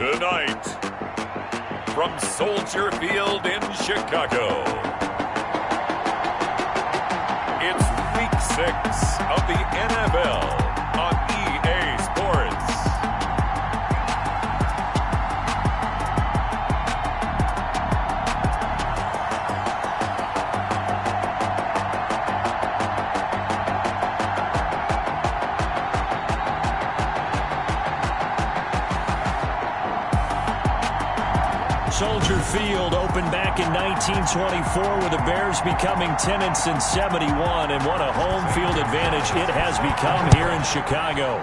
Tonight, from Soldier Field in Chicago, it's Week 6 of the NFL on EA Sports. Soldier Field opened back in 1924 with the Bears becoming 10-71, and what a home field advantage it has become here in Chicago.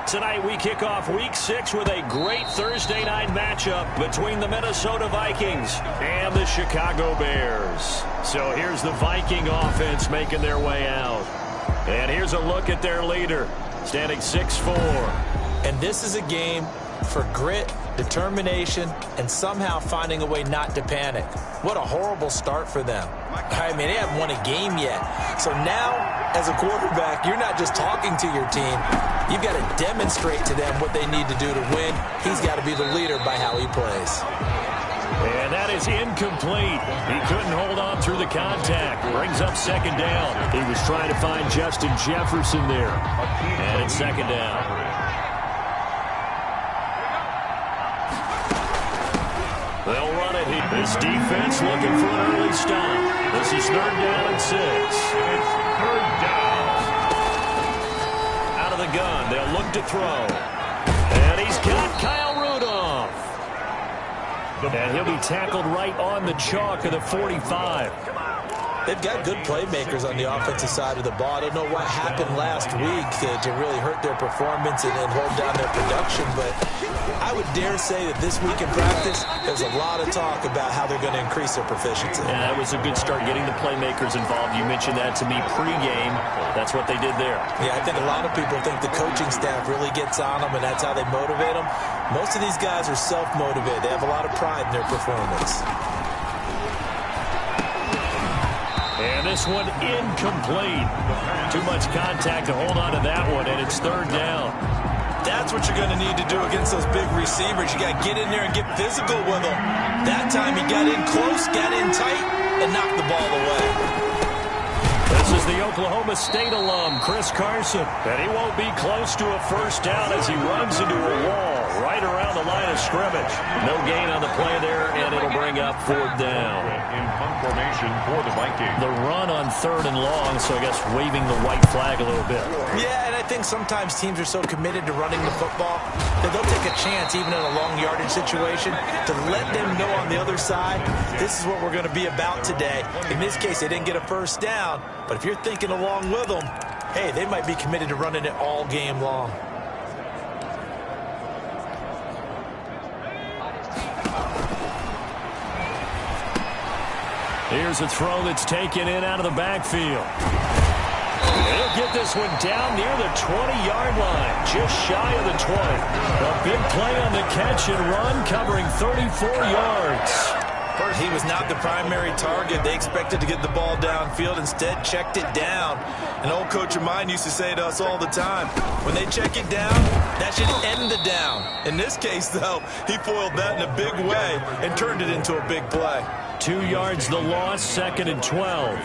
Tonight we kick off Week 6 with a great Thursday night matchup between the Minnesota Vikings and the Chicago Bears. So here's the Viking offense making their way out. And here's a look at their leader, standing 6'4". And this is a game for grit, determination, and somehow finding a way not to panic. What a horrible start for them. I mean, they haven't won a game yet. So now, as a quarterback, you're not just talking to your team. You've got to demonstrate to them what they need to do to win. He's got to be the leader by how he plays. And that is incomplete. He couldn't hold on through the contact. Brings up second down. He was trying to find Justin Jefferson there. And it's second down. They'll run it here. This defense looking for an early stop. This is 3rd down and 6. It's 3rd down. Out of the gun. They'll look to throw. And he's got Kyle Rudolph. And he'll be tackled right on the chalk of the 45. They've got good playmakers on the offensive side of the ball. I don't know what happened last week to really hurt their performance and hold down their production, but I would dare say that this week in practice, there's a lot of talk about how they're going to increase their proficiency. Yeah, that was a good start getting the playmakers involved. You mentioned that to me pregame. That's what they did there. Yeah, I think a lot of people think the coaching staff really gets on them, and that's how they motivate them. Most of these guys are self-motivated. They have a lot of pride in their performance. And this one incomplete. Too much contact to hold on to that one, and it's 3rd down. That's what you're going to need to do against those big receivers. You got to get in there and get physical with them. That time he got in close, got in tight, and knocked the ball away. This is the Oklahoma State alum, Chris Carson. And he won't be close to a first down as he runs into a wall right around the line of scrimmage. No gain on the play there, and it'll bring up 4th down. In punt formation for the Vikings. The run on 3rd and long, so I guess waving the white flag a little bit. Yeah, and I think sometimes teams are so committed to running the football that they'll take a chance, even in a long yardage situation, to let them know on the other side, this is what we're going to be about today. In this case, they didn't get a first down, but if you're thinking along with them, hey, they might be committed to running it all game long. Here's a throw that's taken in out of the backfield. He'll get this one down near the 20-yard line, just shy of the 20. A big play on the catch and run, covering 34 yards. First, he was not the primary target. They expected to get the ball downfield. Instead, checked it down. An old coach of mine used to say to us all the time, when they check it down, that should end the down. In this case, though, he foiled that in a big way and turned it into a big play. 2 yards the loss, 2nd and 12.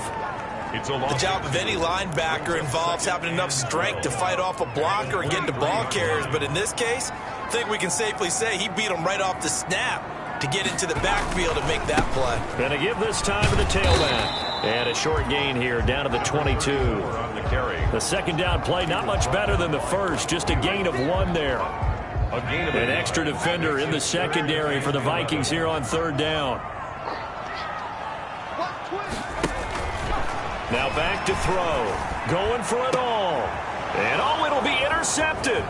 The job of any linebacker involves having enough strength to fight off a blocker and get to ball carriers. But in this case, I think we can safely say he beat him right off the snap to get into the backfield and make that play. Gonna give this time to the tailback. And a short gain here, down to the 22. The second down play, not much better than the first, just a gain of 1 there. An extra defender in the secondary for the Vikings here on 3rd down. Now back to throw. Going for it all. And it'll be intercepted.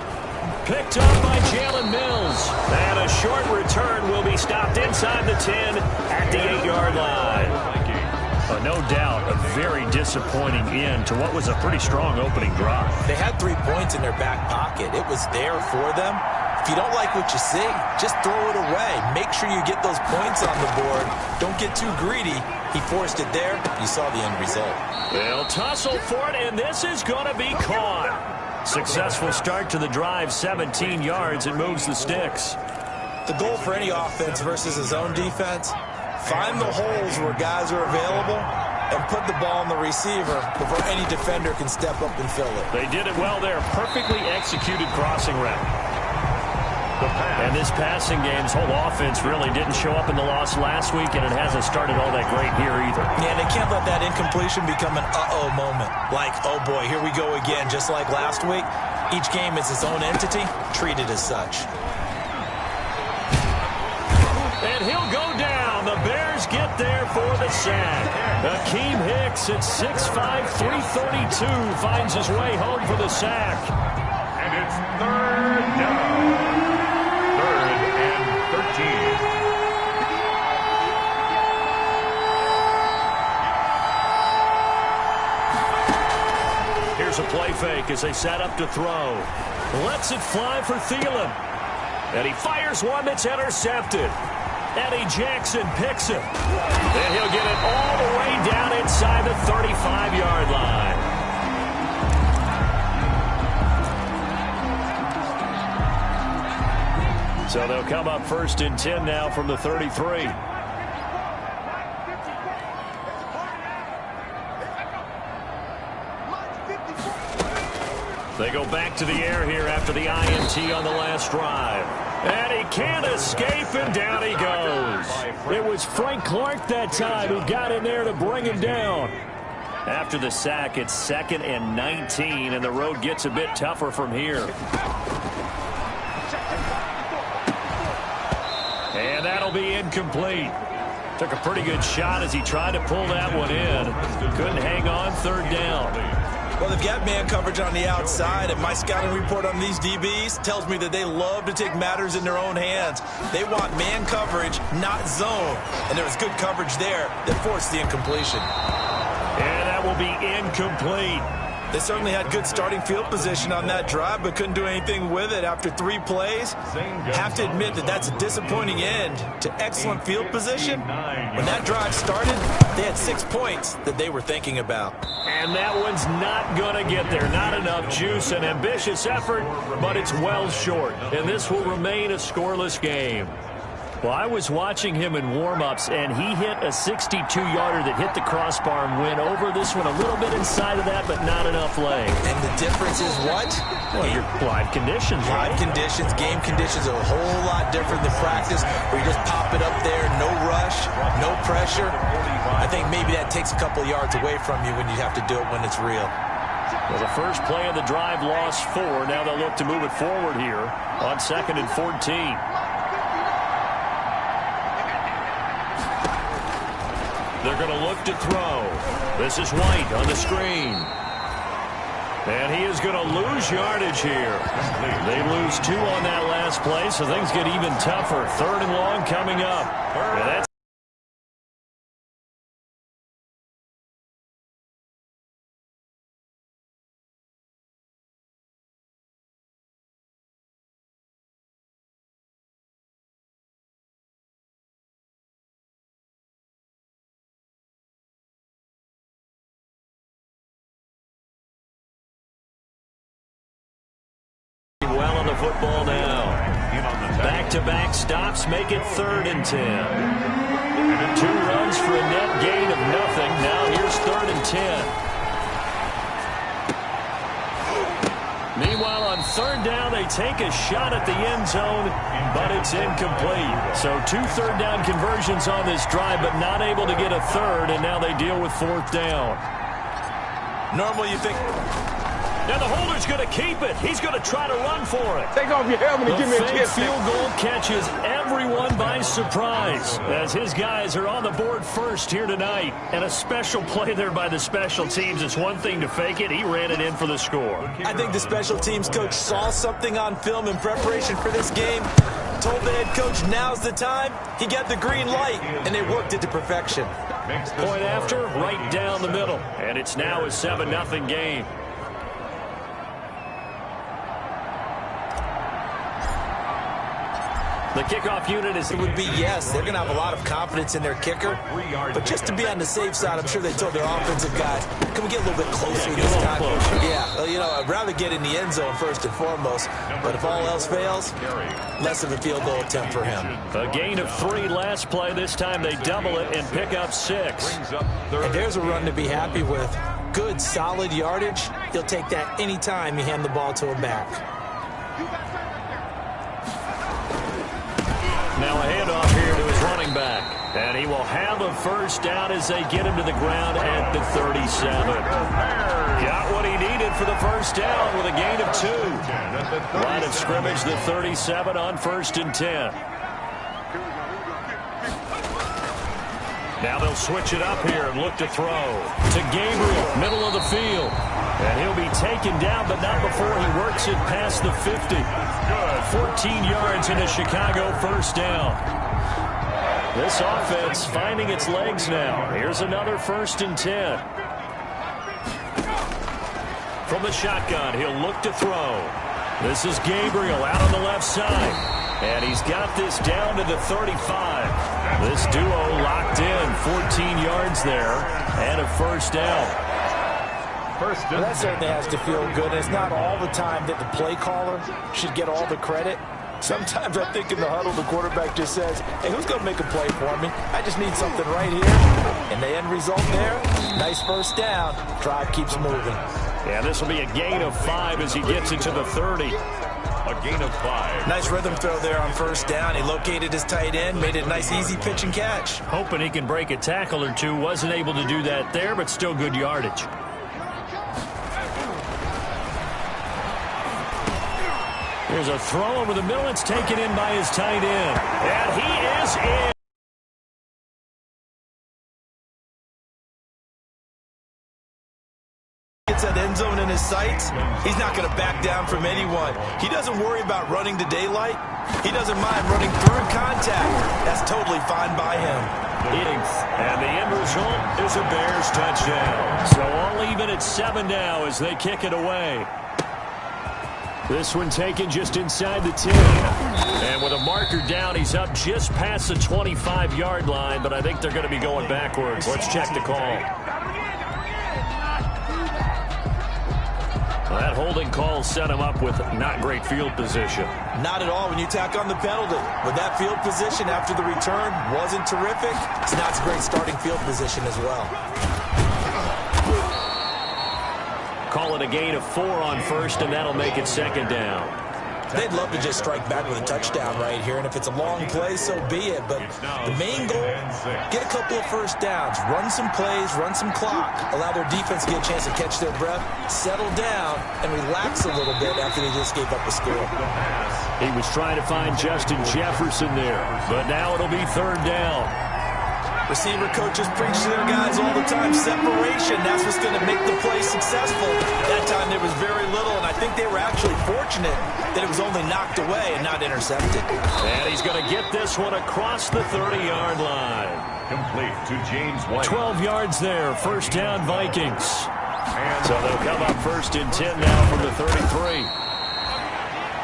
Picked up by Jalen Mills. And a short return will be stopped inside the 10 at the 8-yard line. No doubt a very disappointing end to what was a pretty strong opening drive. They had 3 points in their back pocket. It was there for them. If you don't like what you see, just throw it away. Make sure you get those points on the board. Don't get too greedy. He forced it there. You saw the end result. They'll tussle for it, and this is going to be caught. Successful start to the drive, 17 yards. It moves the sticks. The goal for any offense versus his own defense, find the holes where guys are available and put the ball on the receiver before any defender can step up and fill it. They did it well there. Perfectly executed crossing route. And this passing game's whole offense really didn't show up in the loss last week, and it hasn't started all that great here either. Yeah, they can't let that incompletion become an uh-oh moment. Like, oh boy, here we go again, just like last week. Each game is its own entity, treated as such. And he'll go down. The Bears get there for the sack. Akeem Hicks at 6'5", 332 finds his way home for the sack. And it's third down. 3rd and 13. Here's a play fake as they set up to throw. Lets it fly for Thielen. And he fires one that's intercepted. Eddie Jackson picks it. And he'll get it all the way down inside the 35-yard line. So they'll come up 1st and 10 now from the 33. They go back to the air here after the INT on the last drive. And he can't escape, and down he goes. It was Frank Clark that time who got in there to bring him down. After the sack, it's 2nd and 19, and the road gets a bit tougher from here. And that'll be incomplete. Took a pretty good shot as he tried to pull that one in. Couldn't hang on, 3rd down. Well, they've got man coverage on the outside, and my scouting report on these DBs tells me that they love to take matters in their own hands. They want man coverage, not zone. And there was good coverage there that forced the incompletion. And that will be incomplete. They certainly had good starting field position on that drive, but couldn't do anything with it after 3 plays. Have to admit that that's a disappointing end to excellent field position. When that drive started, they had 6 points that they were thinking about. And that one's not going to get there. Not enough juice, an ambitious effort, but it's well short. And this will remain a scoreless game. Well, I was watching him in warm-ups, and he hit a 62-yarder that hit the crossbar and went over this one a little bit inside of that, but not enough leg. And the difference is what? Well, your live conditions, right? Live conditions, game conditions are a whole lot different than practice, where you just pop it up there, no rush, no pressure. I think maybe that takes a couple yards away from you when you have to do it when it's real. Well, the first play of the drive lost 4. Now they'll look to move it forward here on 2nd and 14. They're going to look to throw. This is White on the screen. And he is going to lose yardage here. They lose 2 on that last play, so things get even tougher. 3rd and long coming up. And that's well on the football now. Back-to-back stops make it 3rd and 10. 2 runs for a net gain of nothing. Now here's 3rd and 10. Meanwhile, on 3rd down, they take a shot at the end zone, but it's incomplete. So 2 3rd down conversions on this drive, but not able to get a 3rd, and now they deal with 4th down. Normally you think... Now the holder's going to keep it. He's going to try to run for it. Take off your helmet and give me a kiss. The field goal catches everyone by surprise as his guys are on the board first here tonight. And a special play there by the special teams. It's one thing to fake it. He ran it in for the score. I think the special teams coach saw something on film in preparation for this game, told the head coach now's the time. He got the green light, and they worked it to perfection. Point after, right down the middle. And it's now a 7-0 game. The kickoff unit is... It would be yes. They're going to have a lot of confidence in their kicker. But just to be on the safe side, I'm sure they told their offensive guys, can we get a little bit closer this time? Yeah, well, you know, I'd rather get in the end zone first and foremost. But if all else fails, less of a field goal attempt for him. A gain of 3 last play. This time they double it and pick up 6. And there's a run to be happy with. Good, solid yardage. He'll take that any time you hand the ball to him back. Now a handoff here to his running back. And he will have a first down as they get him to the ground at the 37. Got what he needed for the first down with a gain of 2. Line of scrimmage, the 37 on 1st and 10. Now they'll switch it up here and look to throw to Gabriel, middle of the field. And he'll be taken down, but not before he works it past the 50. 14 yards in a Chicago first down. This offense finding its legs now. Here's another 1st and 10. From the shotgun, he'll look to throw. This is Gabriel out on the left side. And he's got this down to the 35. This duo locked in. 14 yards there and a first down. Well, that certainly has to feel good. And it's not all the time that the play caller should get all the credit. Sometimes I think in the huddle, the quarterback just says, hey, who's going to make a play for me? I just need something right here. And the end result there, nice first down. Drive keeps moving. Yeah, this will be a gain of 5 as he gets it to the 30. A gain of 5. Nice rhythm throw there on first down. He located his tight end, made it a nice, easy pitch and catch. Hoping he can break a tackle or two. Wasn't able to do that there, but still good yardage. Here's a throw over the middle. It's taken in by his tight end. And he is in. Gets that end zone in his sights. He's not going to back down from anyone. He doesn't worry about running to daylight. He doesn't mind running through contact. That's totally fine by him. And the end result is a Bears touchdown. So all even at 7 now as they kick it away. This one taken just inside the 10. And with a marker down, he's up just past the 25-yard line, but I think they're going to be going backwards. Let's check the call. Well, that holding call set him up with not great field position. Not at all when you tack on the penalty. With that field position after the return wasn't terrific, it's not a great starting field position as well. Call it a gain of 4 on first, and that'll make it 2nd down. They'd love to just strike back with a touchdown right here, and if it's a long play, so be it. But the main goal, get a couple of first downs, run some plays, run some clock, allow their defense to get a chance to catch their breath, settle down, and relax a little bit after they just gave up a score. He was trying to find Justin Jefferson there, but now it'll be 3rd down. Receiver coaches preach to their guys all the time, separation. That's what's going to make the play successful. That time there was very little, and I think they were actually fortunate that it was only knocked away and not intercepted. And he's going to get this one across the 30-yard line. Complete to James White. 12 yards there, first down Vikings. So they'll come up 1st and 10 now from the 33.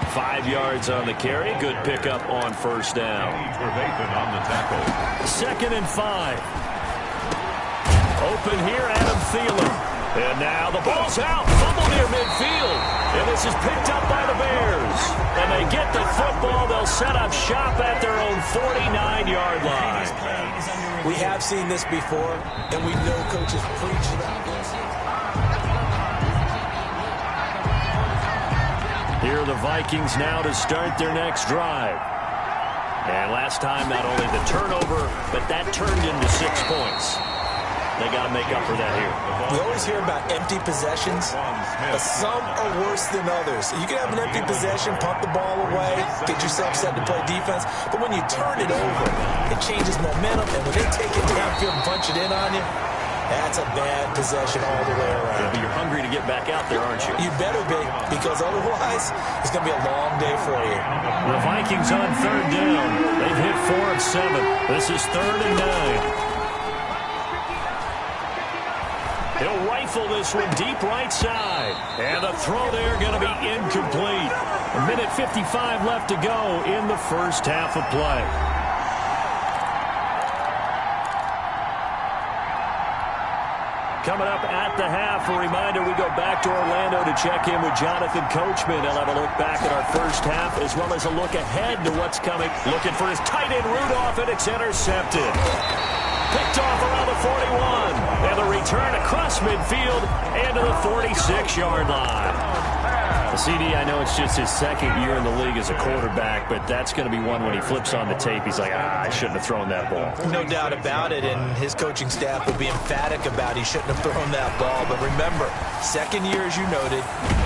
5 yards on the carry. Good pickup on first down. On the tackle. 2nd and 5. Open here, Adam Thielen. And now the ball's out. Fumble near midfield. And this is picked up by the Bears. And they get the football. They'll set up shop at their own 49-yard line. We have seen this before, and we know coaches preach about this. Here are the Vikings now to start their next drive. And last time, not only the turnover, but that turned into 6 points. They got to make up for that here. We always hear about empty possessions, but some are worse than others. You can have an empty possession, punt the ball away, get yourself set to play defense, but when you turn it over, it changes momentum, and when they take it downfield and punch it in on you, that's a bad possession all the way around. Yeah, but you're hungry to get back out there, aren't you? You better be, because otherwise, it's going to be a long day for you. The Vikings on 3rd down. They've hit 4 of 7. This is 3rd and 9. He'll rifle this one deep right side. And the throw there going to be incomplete. A minute 55 left to go in the first half of play. Coming up at the half, a reminder, we go back to Orlando to check in with Jonathan Coachman. He'll have a look back at our first half as well as a look ahead to what's coming. Looking for his tight end Rudolph, and it's intercepted. Picked off around the 41. And the return across midfield and to the 46-yard line. CD, I know it's just his second year in the league as a quarterback, but that's going to be one when he flips on the tape. He's like, I shouldn't have thrown that ball. No doubt about it, and his coaching staff will be emphatic about he shouldn't have thrown that ball. But remember, second year, as you noted,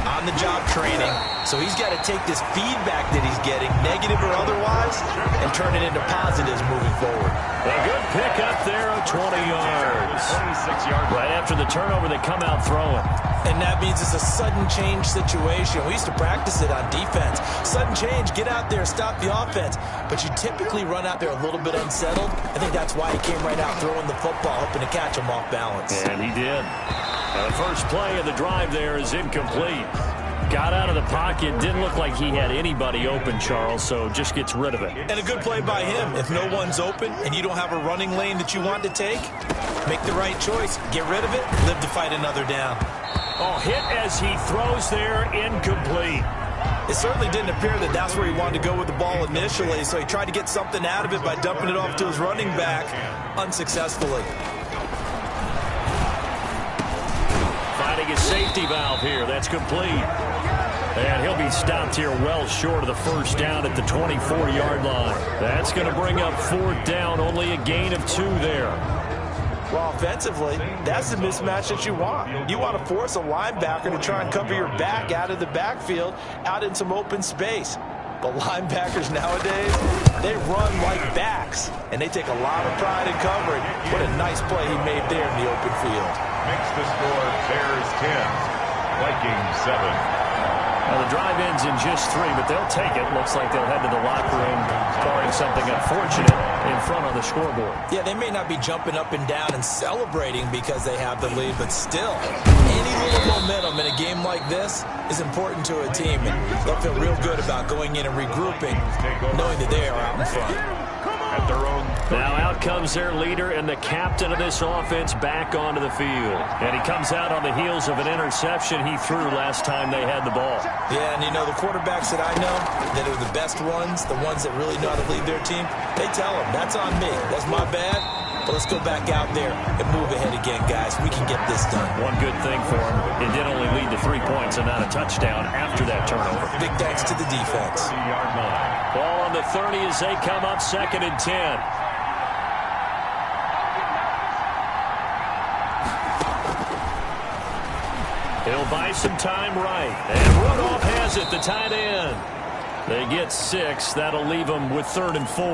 on-the-job training, so he's got to take this feedback that he's getting, negative or otherwise, and turn it into positives moving forward. A good pick up there of 20 yards. 26 yards. Right after the turnover, they come out throwing. And that means it's a sudden change situation. We used to practice it on defense. Sudden change, get out there, stop the offense. But you typically run out there a little bit unsettled. I think that's why he came right out throwing the football, hoping to catch him off balance. And he did. The first play of the drive there is incomplete. Got out of the pocket, didn't look like he had anybody open, Charles, so just gets rid of it. And a good play by him. If no one's open and you don't have a running lane that you want to take, make the right choice. Get rid of it, live to fight another down. Oh, hit as he throws there, incomplete. It certainly didn't appear that that's where he wanted to go with the ball initially, so he tried to get something out of it by dumping it off to his running back unsuccessfully. Finding his safety valve here. That's complete. And he'll be stopped here well short of the first down at the 24-yard line. That's going to bring up fourth down. Only a gain of 2 there. Well, offensively, that's the mismatch that you want. You want to force a linebacker to try and cover your back out of the backfield, out in some open space. But linebackers nowadays, they run like backs, and they take a lot of pride in covering. What a nice play he made there in the open field. Makes the score Bears 10, Vikings 7. Well, the drive ends in just 3, but they'll take it. Looks like they'll head to the locker room, barring something unfortunate in front on the scoreboard. Yeah, they may not be jumping up and down and celebrating because they have the lead, but still, any little momentum in a game like this is important to a team, and they'll feel real good about going in and regrouping, knowing that they are out in front. At their own. Now out comes their leader and the captain of this offense back onto the field. And he comes out on the heels of an interception he threw last time they had the ball. Yeah, and you know, the quarterbacks that I know that are the best ones, the ones that really know how to lead their team, they tell them, that's on me, that's my bad, but let's go back out there and move ahead again, guys. We can get this done. One good thing for him, it did only lead to 3 points and not a touchdown after that turnover. Big thanks to the defense. Ball on the 30 as they come up 2nd and 10. He'll buy some time right. And Rudolph has it, the tight end. They get 6. That'll leave them with 3rd and 4.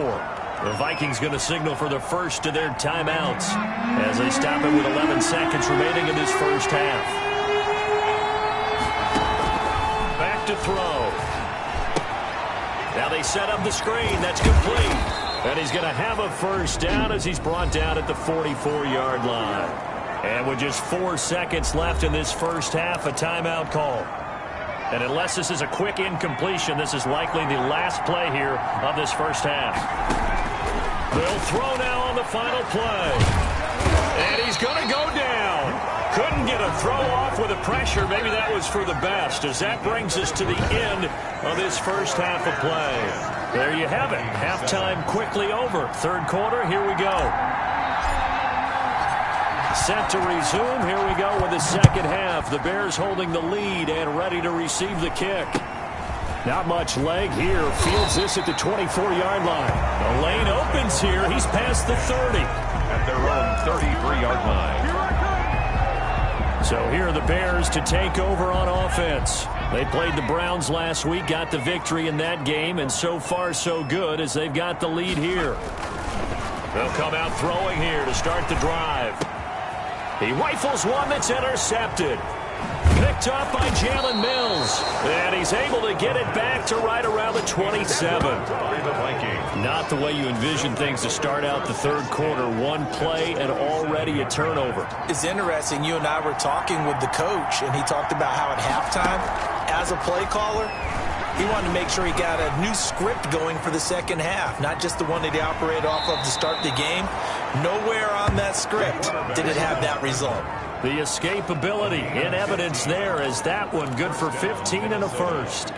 The Vikings going to signal for the first of their timeouts as they stop it with 11 seconds remaining in this first half. Back to throw. Now they set up the screen. That's complete. And he's going to have a first down as he's brought down at the 44-yard line. And with just 4 seconds left in this first half, a timeout call. And unless this is a quick incompletion, this is likely the last play here of this first half. They'll throw now on the final play. And he's going to go down. Couldn't get a throw off with the pressure. Maybe that was for the best, as that brings us to the end of this first half of play. There you have it. Halftime quickly over. Third quarter, here we go. Set to resume. Here we go with the second half. The Bears holding the lead and ready to receive the kick. Not much leg here. Fields this at the 24-yard line. The lane opens here. He's past the 30. At their own 33-yard line. So here are the Bears to take over on offense. They played the Browns last week, got the victory in that game, and so far so good as they've got the lead here. They'll come out throwing here to start the drive. He rifles one that's intercepted. Picked up by Jalen Mills. And he's able to get it back to right around the 27. Not the way you envision things to start out the third quarter. One play and already a turnover. It's interesting. You and I were talking with the coach, and he talked about how at halftime, as a play caller, He wanted to make sure he got a new script going for the second half, not just the one that he operated off of to start the game. Nowhere on that script did it have that result. The escapability in evidence there as that one good for 15 and a first.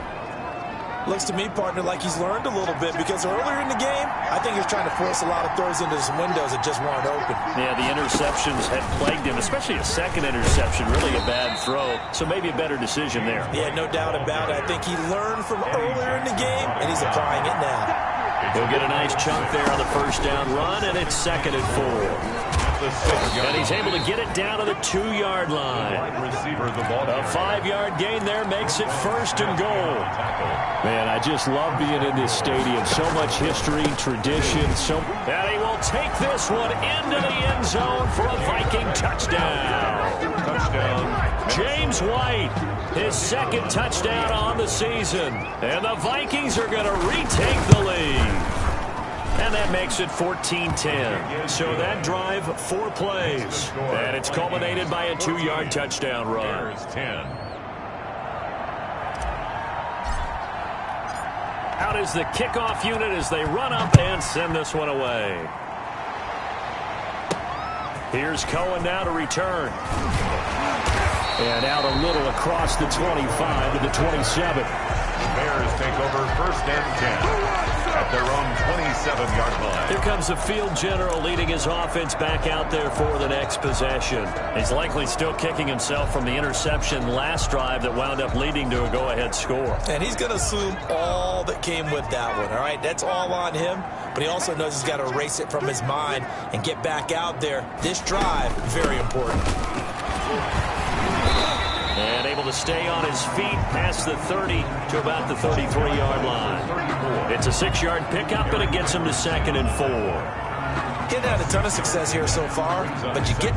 Looks to me, partner, like he's learned a little bit because earlier in the game, I think he was trying to force a lot of throws into some windows that just weren't open. Yeah, the interceptions had plagued him, especially a second interception, really a bad throw. So maybe a better decision there. Yeah, no doubt about it. I think he learned from earlier in the game, and he's applying it now. He'll get a nice chunk there on the first down run, and it's 2nd and 4. And he's able to get it down to the 2-yard line. A 5-yard gain there makes it 1st and goal. Man, I just love being in this stadium. So much history, tradition. And he will take this one into the end zone for a Viking touchdown. James White, his 2nd touchdown on the season. And the Vikings are going to retake the lead. And that makes it 14-10. So that drive, 4 plays. And it's culminated by a 2-yard touchdown run. Out is the kickoff unit as they run up and send this one away. Here's Cohen now to return. And out a little across the 25 to the 27. Bears take over 1st and 10 at their own 27-yard line. Here comes the field general leading his offense back out there for the next possession. He's likely still kicking himself from the interception last drive that wound up leading to a go-ahead score. And he's going to assume all that came with that one, all right? That's all on him, but he also knows he's got to erase it from his mind and get back out there. This drive, very important. And able to stay on his feet past the 30 to about the 33-yard line. It's a 6-yard pickup, and it gets him to 2nd and 4. Getting had a ton of success here so far, but you get...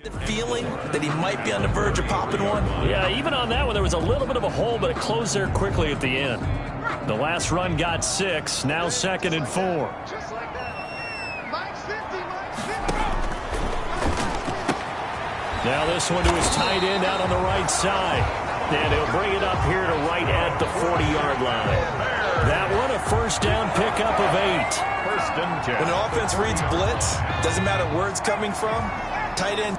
the feeling that he might be on the verge of popping one? Yeah, even on that one, there was a little bit of a hole, but it closed there quickly at the end. The last run got 6, now 2nd and 4. Now this one to his tight end out on the right side. And he'll bring it up here to right at the 40-yard line. That one a 1st down pickup of 8. 1st and 10. When the offense reads blitz, doesn't matter where it's coming from, tight end.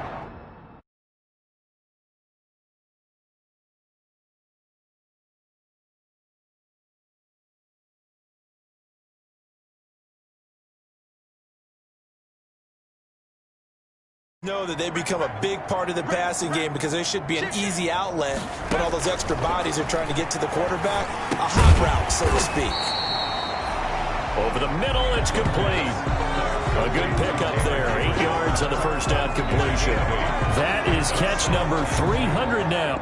Know that they become a big part of the passing game because they should be an easy outlet when all those extra bodies are trying to get to the quarterback. A hot route, so to speak. Over the middle, it's complete. A good pickup there. 8 yards on the 1st down completion. That is catch number 300 now.